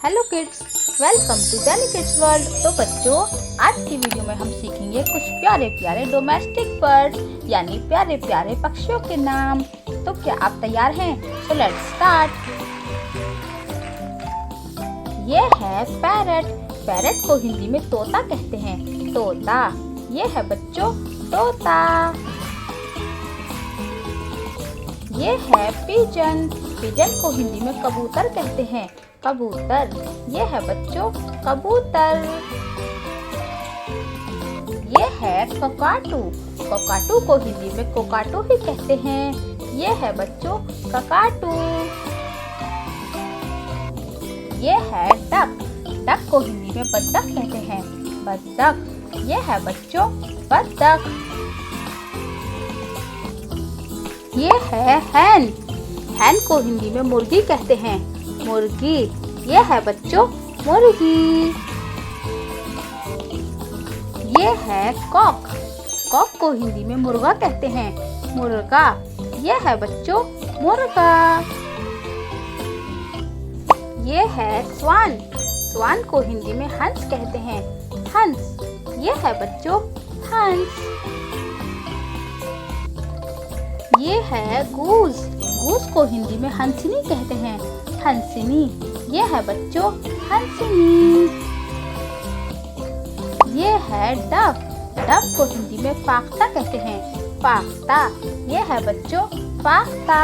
Hello kids, welcome to Zeni kids world. तो बच्चों, आज की वीडियो में हम सीखेंगे कुछ प्यारे प्यारे डोमेस्टिक बर्ड यानी प्यारे प्यारे पक्षियों के नाम। तो क्या आप तैयार हैं? So let's start. ये है पैरट। पैरट को हिंदी में तोता कहते हैं। तोता, ये है बच्चों तोता। ये है पिजन। पिजन को हिंदी में कबूतर कहते हैं। कबूतर, ये है बच्चों कबूतर। ये है ककाटू। ककाटू को हिंदी में कोकाटू ही कहते हैं। ये है बच्चों ककाटू। ये है डक। डक को हिंदी में बत्तख कहते हैं। बत्तख, ये है बच्चों बत्तख। ये है हैन। हैन को हिंदी में मुर्गी कहते हैं। मुर्गी, ये है बच्चों मुर्गी। ये है कॉक। कॉक को हिंदी में मुर्गा कहते हैं। मुर्गा, ये है बच्चों मुर्गा। ये है स्वान। स्वान को हिंदी में हंस कहते हैं। हंस, ये है बच्चों हंस। ये है गूस। गूस को हिंदी में हंसनी कहते हैं। हंसनी, ये है बच्चों हंसनी। ये है डक। डक को हिंदी में फाख्ता कहते हैं। फाख्ता, ये है बच्चों फाख्ता।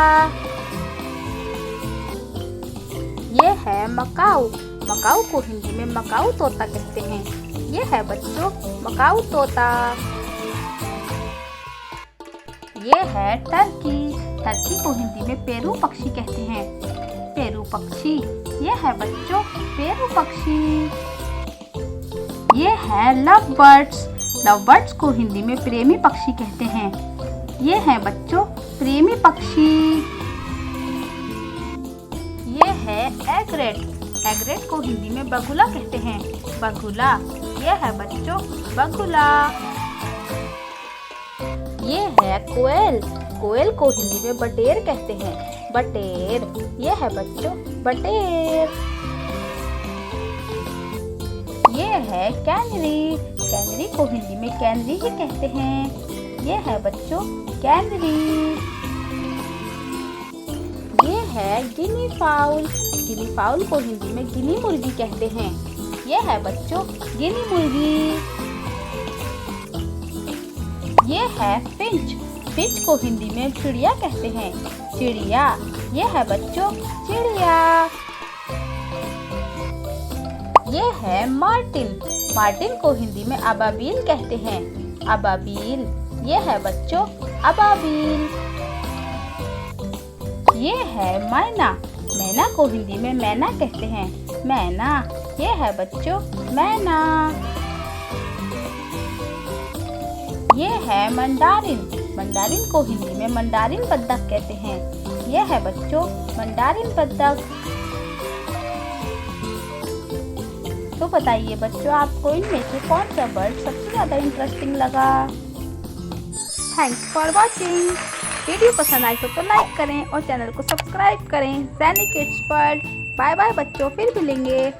ये है मकाऊ। मकाऊ को हिंदी में मकाऊ तोता कहते हैं। ये है बच्चों मकाऊ तोता। ये है टर्की। टर्की को हिंदी में पेरू पक्षी कहते हैं। पेरू पक्षी, ये है बच्चों पेरू पक्षी। ये है लव बर्ड्स। लव बर्ड्स को हिंदी में प्रेमी पक्षी कहते हैं। ये है बच्चों प्रेमी पक्षी। ये है एग्रेट। एग्रेट को हिंदी में बगुला कहते हैं। बगुला, ये है बच्चों बगुला। ये है कोयल। कोयल को हिंदी में बटेर कहते हैं। बटेर, ये है बच्चों बटेर। ये है कैनरी। कैनरी को हिंदी में कैनरी ही कहते हैं। ये है बच्चों कैनरी। ये है गिनी फाउल। गिनी फाउल को हिंदी में गिनी मुर्गी कहते हैं। ये है बच्चों गिनी मुर्गी। ये है फिंच। फिंच को हिंदी में चिड़िया कहते हैं। चिड़िया, ये है बच्चों चिड़िया। ये है मार्टिन। मार्टिन को हिंदी में अबाबील कहते हैं। अबाबील, ये है बच्चों अबाबील। ये है मैना। मैना को हिंदी में मैना कहते हैं। मैना, ये है बच्चों मैना। ये है मंडारिन। मंडारिन को हिंदी में मंडारिन बत्तख कहते हैं। ये है बच्चों मंडारिन बत्तख। तो बताइए बच्चों, आपको इनमें से कौन सा बर्ड सबसे ज़्यादा इंटरेस्टिंग लगा? Thanks for watching. वीडियो पसंद आई तो लाइक करें और चैनल को सब्सक्राइब करें। ज़ेनी किड्स वर्ल्ड। बाय बाय बच्चों, फिर मिलेंगे।